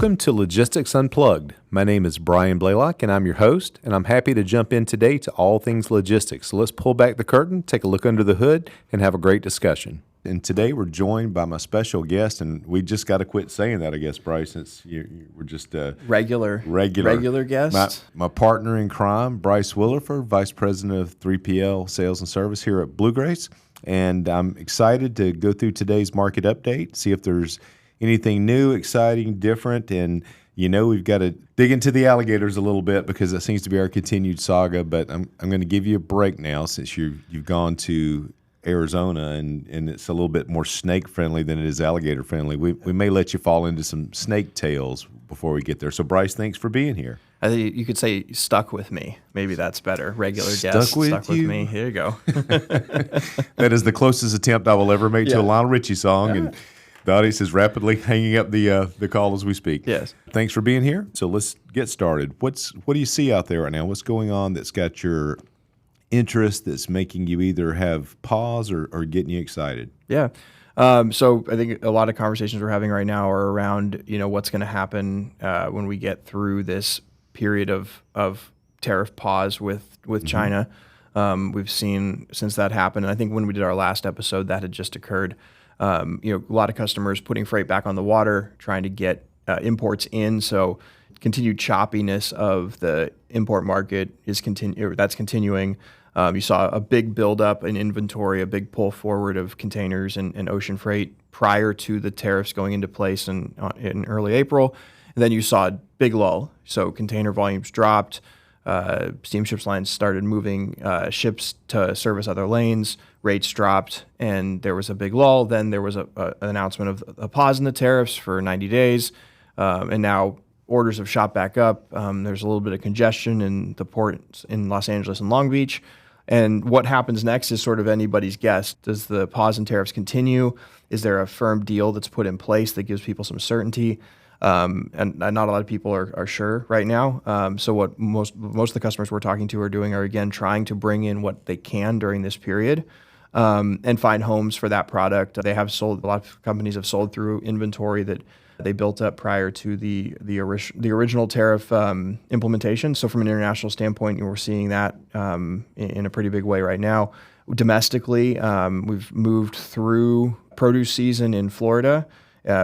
Welcome to Logistics Unplugged. My name is Brian Blaylock, and I'm your host, and I'm happy to jump in today to all things logistics. So let's pull back the curtain, take a look under the hood, and have a great discussion. And today we're joined by my special guest, and we just got to quit saying that, I guess, Bryce, since we're just regular guest. My partner in crime, Bryce Williford, Vice President of 3PL Sales and Service here at Bluegrace. And I'm excited to go through today's market update, see if there's anything new, exciting, different, and we've got to dig into the alligators a little bit because that seems to be our continued saga. But I'm going to give you a break now since you've gone to Arizona and it's a little bit more snake friendly than it is alligator friendly. We may let you fall into some snake tails before we get there. So Bryce, thanks for being here. I think you could say stuck with me. Maybe that's better. Regular guest, stuck with me. Here you go. That is the closest attempt I will ever make to a Lionel Richie song. And the audience is rapidly hanging up the call as we speak. Yes. Thanks for being here. So let's get started. What do you see out there right now? What's going on that's got your interest, that's making you either have pause or getting you excited? Yeah. So I think a lot of conversations we're having right now are around, what's going to happen when we get through this period of tariff pause with China. We've seen since that happened, and I think when we did our last episode, that had just occurred. A lot of customers putting freight back on the water, trying to get imports in. So continued choppiness of the import market is continuing. You saw a big buildup in inventory, a big pull forward of containers and ocean freight prior to the tariffs going into place in early April. And then you saw a big lull. So container volumes dropped. Steamships lines started moving ships to service other lanes. Rates dropped, and there was a big lull. Then there was an announcement of a pause in the tariffs for 90 days. And now orders have shot back up. There's a little bit of congestion in the ports in Los Angeles and Long Beach. And what happens next is sort of anybody's guess. Does the pause in tariffs continue? Is there a firm deal that's put in place that gives people some certainty? And not a lot of people are sure right now. So what most of the customers we're talking to are doing are, again, trying to bring in what they can during this period and find homes for that product. A lot of companies have sold through inventory that they built up prior to the original tariff implementation. So from an international standpoint, we're seeing that in a pretty big way right now. Domestically, we've moved through produce season in Florida.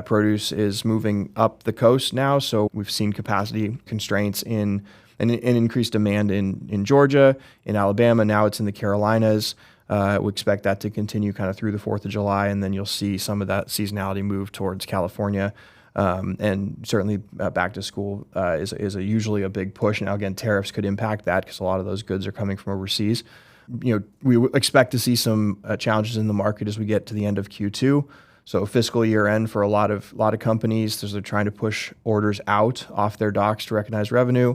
Produce is moving up the coast now, so we've seen capacity constraints and increased demand in Georgia, in Alabama. Now it's in the Carolinas. We expect that to continue kind of through the 4th of July, and then you'll see some of that seasonality move towards California. And certainly back to school is usually a big push. Now, again, tariffs could impact that because a lot of those goods are coming from overseas. We expect to see some challenges in the market as we get to the end of Q2. So fiscal year end for a lot of companies, they're trying to push orders out off their docks to recognize revenue.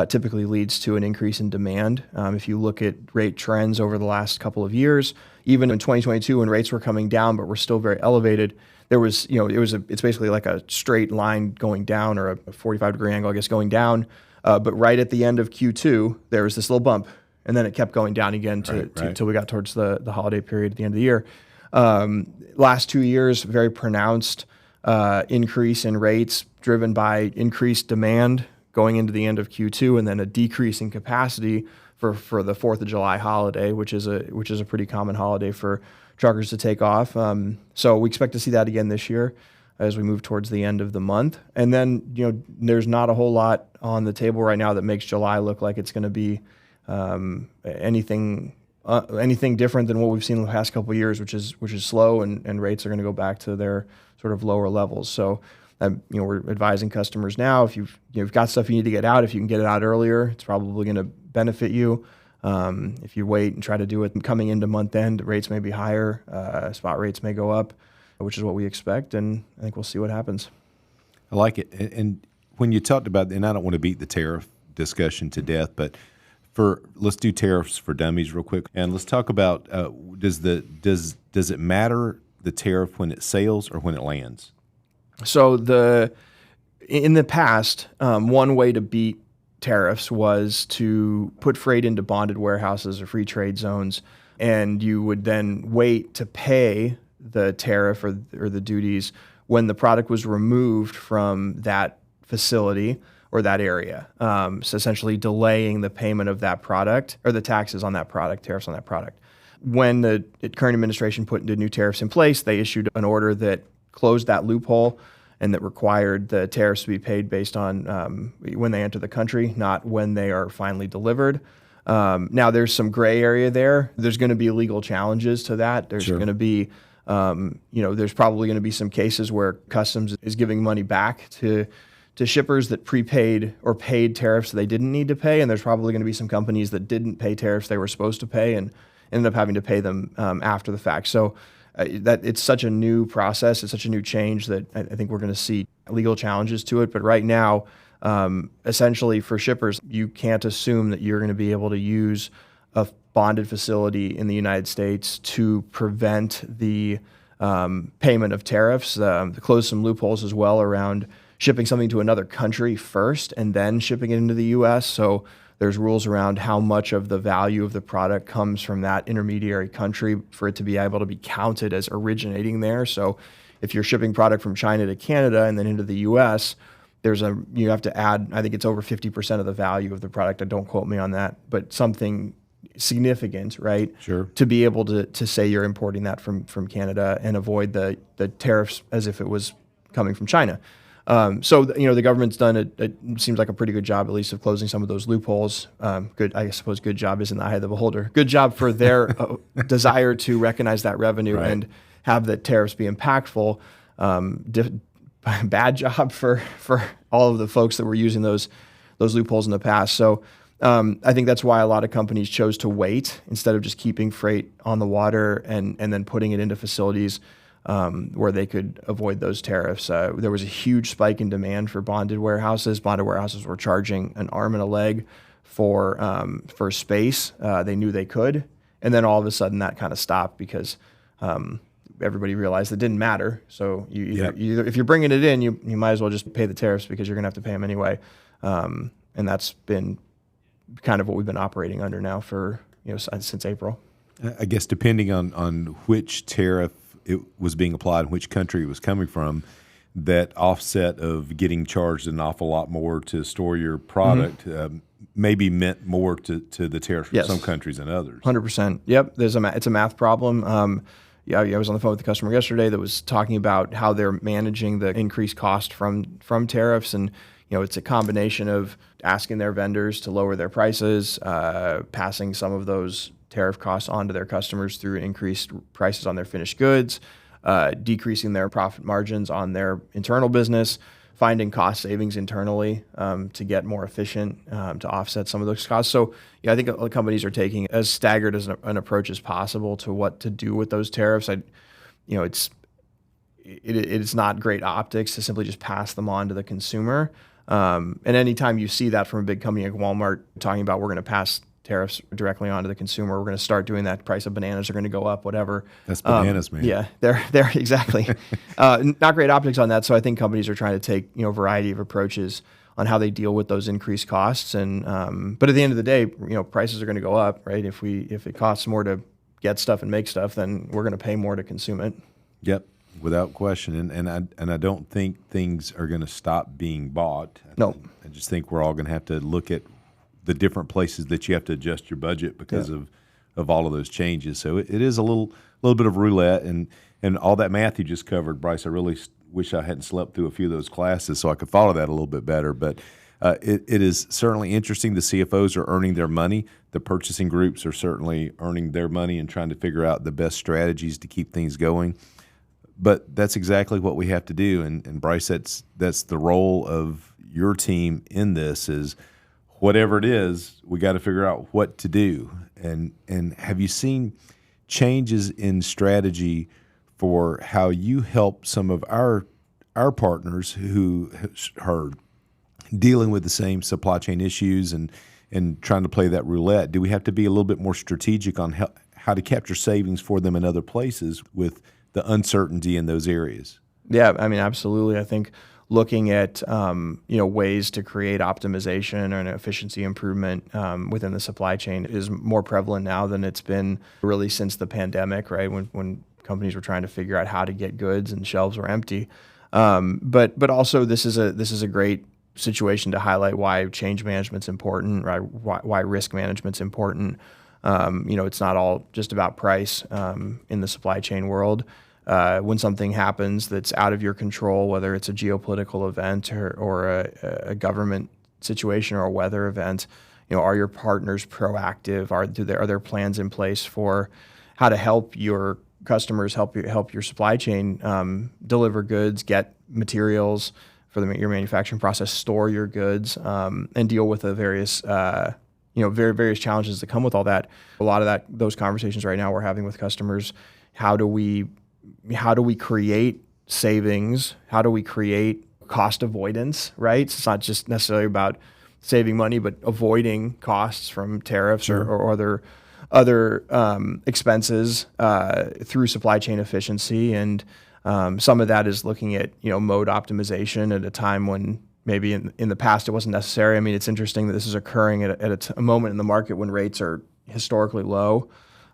Typically leads to an increase in demand. If you look at rate trends over the last couple of years, even in 2022 when rates were coming down but were still very elevated, there was it's basically like a straight line going down or a 45-degree angle, I guess, going down. But right at the end of Q2, there was this little bump, and then it kept going down again till we got towards the holiday period at the end of the year. Last 2 years, very pronounced increase in rates driven by increased demand going into the end of Q2, and then a decrease in capacity for the 4th of July holiday, which is a pretty common holiday for truckers to take off. So we expect to see that again this year as we move towards the end of the month. And then there's not a whole lot on the table right now that makes July look like it's going to be anything different than what we've seen in the past couple of years, which is slow, and rates are going to go back to their sort of lower levels. So, we're advising customers now, if you've got stuff you need to get out, if you can get it out earlier, it's probably going to benefit you. If you wait and try to do it coming into month end, rates may be higher, spot rates may go up, which is what we expect, and I think we'll see what happens. I like it. And when you talked about, and I don't want to beat the tariff discussion to death, but let's do tariffs for dummies real quick, and let's talk about does it matter the tariff when it sails or when it lands? So in the past, one way to beat tariffs was to put freight into bonded warehouses or free trade zones, and you would then wait to pay the tariff or the duties when the product was removed from that facility or that area. So essentially delaying the payment of that product or the taxes on that product, tariffs on that product. When the current administration put the new tariffs in place, they issued an order that closed that loophole and that required the tariffs to be paid based on when they enter the country, not when they are finally delivered. Now, there's some gray area there. There's going to be legal challenges to that. There's Sure. going to be, there's probably going to be some cases where customs is giving money back to shippers that prepaid or paid tariffs they didn't need to pay. And there's probably going to be some companies that didn't pay tariffs they were supposed to pay and ended up having to pay them after the fact. So that it's such a new process, it's such a new change that I think we're going to see legal challenges to it. But right now, essentially for shippers, you can't assume that you're going to be able to use a bonded facility in the United States to prevent the payment of tariffs. Close some loopholes as well around shipping something to another country first and then shipping it into the U.S. So there's rules around how much of the value of the product comes from that intermediary country for it to be able to be counted as originating there. So if you're shipping product from China to Canada and then into the U.S., you have to add, I think it's over 50% of the value of the product. Don't quote me on that, but something significant, right? Sure. To be able to say you're importing that from Canada and avoid the tariffs as if it was coming from China. So the government's done it seems like a pretty good job, at least, of closing some of those loopholes. Good, I suppose. Good job is in the eye of the beholder. Good job for their desire to recognize that revenue Right. and have the tariffs be impactful. Bad job for all of the folks that were using those loopholes in the past. So I think that's why a lot of companies chose to wait instead of just keeping freight on the water and then putting it into facilities where they could avoid those tariffs. There was a huge spike in demand for bonded warehouses. Bonded warehouses were charging an arm and a leg for space. They knew they could, and then all of a sudden that kind of stopped because everybody realized it didn't matter. So if you're bringing it in, you might as well just pay the tariffs because you're going to have to pay them anyway. And that's been kind of what we've been operating under now for since April. I guess depending on which tariff it was being applied and which country it was coming from, that offset of getting charged an awful lot more to store your product maybe meant more to the tariffs from some countries than others. 100%. Yep. It's a math problem. I was on the phone with a customer yesterday that was talking about how they're managing the increased cost from tariffs, and it's a combination of asking their vendors to lower their prices, passing some of those tariff costs on to their customers through increased prices on their finished goods, decreasing their profit margins on their internal business, finding cost savings internally to get more efficient to offset some of those costs. So I think companies are taking as staggered as an approach as possible to what to do with those tariffs. It's not great optics to simply just pass them on to the consumer. And anytime you see that from a big company like Walmart talking about we're going to pass tariffs directly onto the consumer, we're going to start doing that. Price of bananas are going to go up, whatever. That's bananas, man. Yeah, they're exactly. Not great optics on that. So I think companies are trying to take a variety of approaches on how they deal with those increased costs. And but at the end of the day, prices are going to go up, right? If it costs more to get stuff and make stuff, then we're going to pay more to consume it. Yep, without question. And I don't think things are going to stop being bought. No. I just think we're all going to have to look at the different places that you have to adjust your budget because of all of those changes. So it is a little bit of roulette, and all that math you just covered, Bryce. I really wish I hadn't slept through a few of those classes so I could follow that a little bit better. But it is certainly interesting. The CFOs are earning their money. The purchasing groups are certainly earning their money and trying to figure out the best strategies to keep things going. But that's exactly what we have to do. And Bryce, that's the role of your team in this is whatever it is, we got to figure out what to do. And have you seen changes in strategy for how you help some of our partners who are dealing with the same supply chain issues and trying to play that roulette? Do we have to be a little bit more strategic on how to capture savings for them in other places with the uncertainty in those areas? Yeah, I mean, absolutely. I think looking at ways to create optimization and efficiency improvement within the supply chain is more prevalent now than it's been really since the pandemic, right? When companies were trying to figure out how to get goods and shelves were empty. But also this is a great situation to highlight why change management's important, right? Why risk management's important. It's not all just about price in the supply chain world. When something happens that's out of your control, whether it's a geopolitical event or a government situation or a weather event, are your partners proactive? Are there plans in place for how to help your customers, help your supply chain deliver goods, get materials for your manufacturing process, store your goods, and deal with the various various challenges that come with all that. A lot of those conversations right now we're having with customers. How do we create savings? How do we create cost avoidance? Right? It's not just necessarily about saving money, but avoiding costs from tariffs or other expenses through supply chain efficiency. And some of that is looking at mode optimization at a time when maybe in the past it wasn't necessary. I mean, it's interesting that this is occurring at a moment in the market when rates are historically low.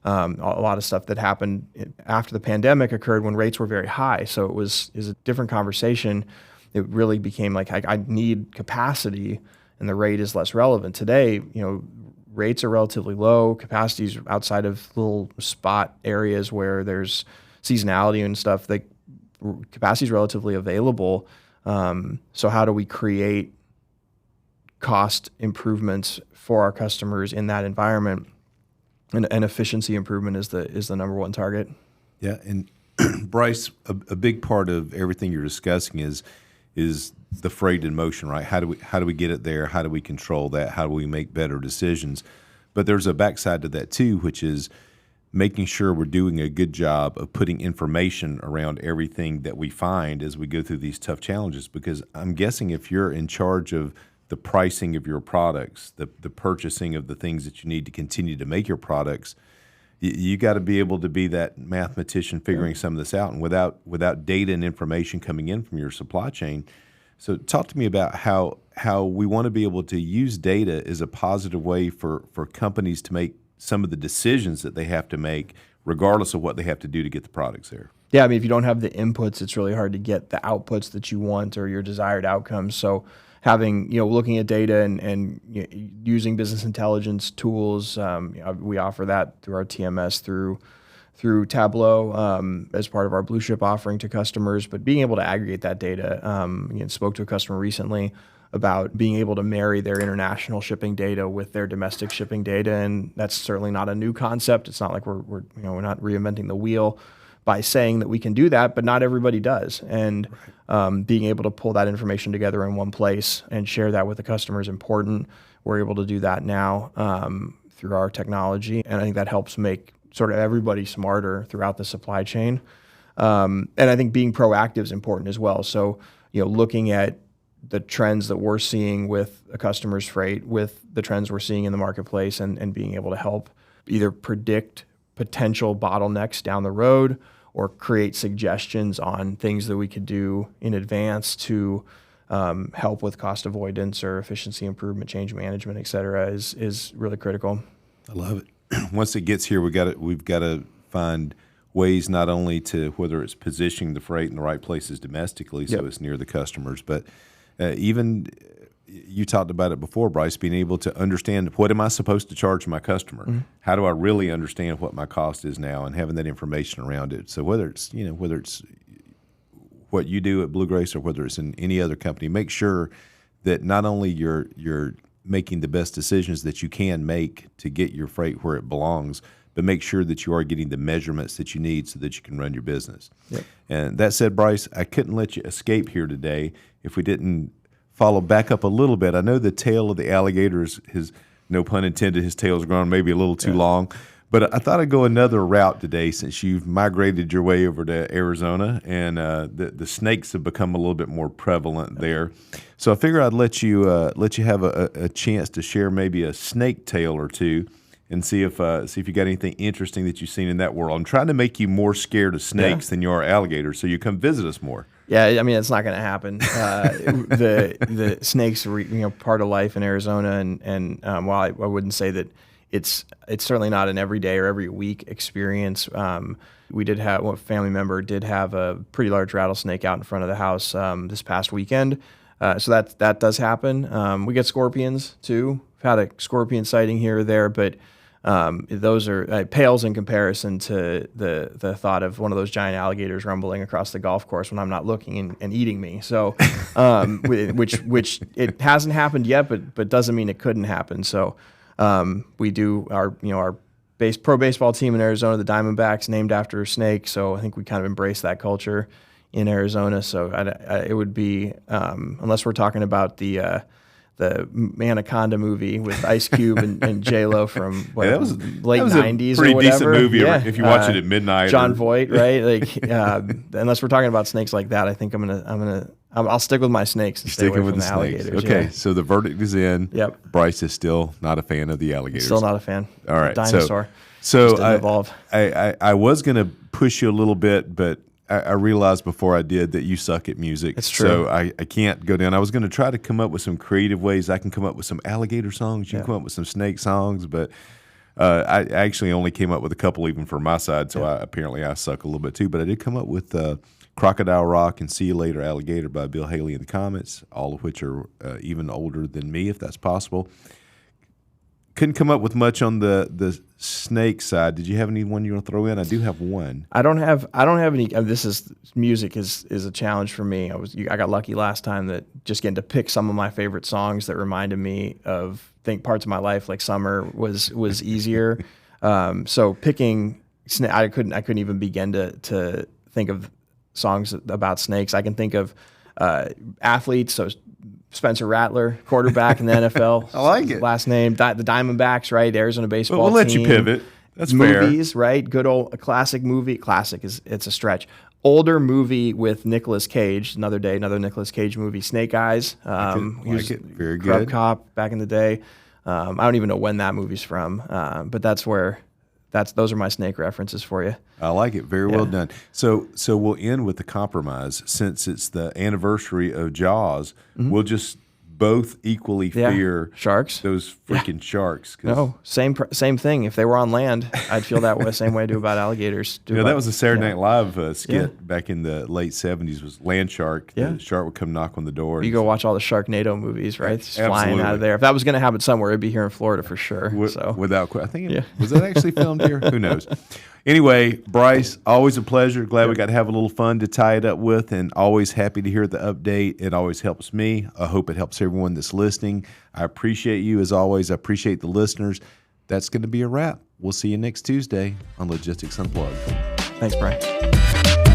A lot of stuff that happened after the pandemic occurred when rates were very high. So it was a different conversation. It really became like I need capacity, and the rate is less relevant. Today, rates are relatively low. Capacities outside of little spot areas where there's seasonality and stuff, capacity is relatively available. So how do we create cost improvements for our customers in that environment? And efficiency improvement is the number one target. Yeah, and Bryce, a big part of everything you're discussing is the freight in motion, right? How do we get it there? How do we control that? How do we make better decisions? But there's a backside to that too, which is making sure we're doing a good job of putting information around everything that we find as we go through these tough challenges. Because I'm guessing if you're in charge of the pricing of your products, the purchasing of the things that you need to continue to make your products, you got to be able to be that mathematician figuring some of this out. And without data and information coming in from your supply chain. So talk to me about how we want to be able to use data as a positive way for companies to make some of the decisions that they have to make, regardless of what they have to do to get the products there. Yeah, I mean, if you don't have the inputs, it's really hard to get the outputs that you want or your desired outcomes. So having, looking at data and using business intelligence tools, we offer that through our TMS, through Tableau as part of our Blue Ship offering to customers. But being able to aggregate that data, spoke to a customer recently about being able to marry their international shipping data with their domestic shipping data, and that's certainly not a new concept. It's not like we're not reinventing the wheel by saying that we can do that, but not everybody does. And being able to pull that information together in one place and share that with the customer is important. We're able to do that now through our technology, and I think that helps make sort of everybody smarter throughout the supply chain. And I think being proactive is important as well. So, looking at the trends that we're seeing with a customer's freight, with the trends we're seeing in the marketplace, and being able to help either predict potential bottlenecks down the road or create suggestions on things that we could do in advance to help with cost avoidance or efficiency improvement, change management, et cetera, is really critical. I love it. Once it gets here, we've got to find ways not only to, whether it's positioning the freight in the right places domestically so it's near the customers, but even you talked about it before, Bryce, being able to understand what am I supposed to charge my customer? Mm-hmm. How do I really understand what my cost is now, and having that information around it. So whether it's what you do at Blue Grace or whether it's in any other company, make sure that not only you're making the best decisions that you can make to get your freight where it belongs, but make sure that you are getting the measurements that you need so that you can run your business. Yep. And that said, Bryce, I couldn't let you escape here today if we didn't follow back up a little bit. I know the tail of the alligator is, no pun intended, his tail's grown maybe a little too long. But I thought I'd go another route today since you've migrated your way over to Arizona, and the snakes have become a little bit more prevalent there. So I figure I'd let you have a chance to share maybe a snake tale or two, and see if you got anything interesting that you've seen in that world. I'm trying to make you more scared of snakes than you are alligators, so you come visit us more. Yeah, I mean, it's not going to happen. The snakes are part of life in Arizona, and while I wouldn't say that it's certainly not an everyday or every week experience. We did have family member did have a pretty large rattlesnake out in front of the house this past weekend. So that does happen. We get scorpions too. We've had a scorpion sighting here or there, but those are pales in comparison to the thought of one of those giant alligators rumbling across the golf course when I'm not looking and eating me. So, which it hasn't happened yet, but doesn't mean it couldn't happen. So, we do our pro baseball team in Arizona, the Diamondbacks, named after a snake. So I think we kind of embrace that culture in Arizona. So it would be, unless we're talking about the Anaconda movie with Ice Cube and J-Lo from late that was 90s a pretty or whatever. decent movie if you watch it at midnight. John Voight, right? Like, unless we're talking about snakes like that, I think I'll stick with my snakes and stay away from the alligators. Okay, yeah. So the verdict is in. Yep. Bryce is still not a fan of the alligators. Still not a fan. All right. Dinosaur. So I was going to push you a little bit, but I realized before I did that you suck at music. It's true. So I can't go down. I was going to try to come up with some creative ways. I can come up with some alligator songs. You can come up with some snake songs, but I actually only came up with a couple even for my side, so apparently I suck a little bit too. But I did come up with Crocodile Rock and See You Later Alligator by Bill Haley and the Comets, all of which are even older than me, if that's possible. Couldn't come up with much on the snake side. Did you have anyone you want to throw in? I do have one. I don't have any. Music is a challenge for me. I got lucky last time that just getting to pick some of my favorite songs that reminded me of parts of my life, like summer, was easier. So picking, I couldn't even begin to think of songs about snakes. I can think of athletes. So Spencer Rattler, quarterback in the NFL. I like it. Last name, the Diamondbacks, right? Arizona baseball We'll let team. you pivot. That's fair. Movies, right? Good old classic movie. Classic it's a stretch. Older movie with Nicolas Cage. Another Nicolas Cage movie. Snake Eyes. He was very good. Grub Cop back in the day. I don't even know when that movie's from, but those are my snake references for you. I like it. Very well done. So we'll end with the compromise. Since it's the anniversary of Jaws, we'll just both equally fear sharks. Those freaking sharks. No, same thing. If they were on land, I'd feel that way. Same way I do about alligators. That was a Saturday Night Live skit back in the late 70s. Was land shark. Yeah. The shark would come knock on the door. You go watch all the Sharknado movies, right? Just flying out of there. If that was going to happen somewhere, it'd be here in Florida for sure. Without question. I think was that actually filmed here? Who knows? Anyway, Bryce, always a pleasure. Glad we got to have a little fun to tie it up with, and always happy to hear the update. It always helps me. I hope it helps everyone that's listening. I appreciate you as always. I appreciate the listeners. That's going to be a wrap. We'll see you next Tuesday on Logistics Unplugged. Thanks, Brian.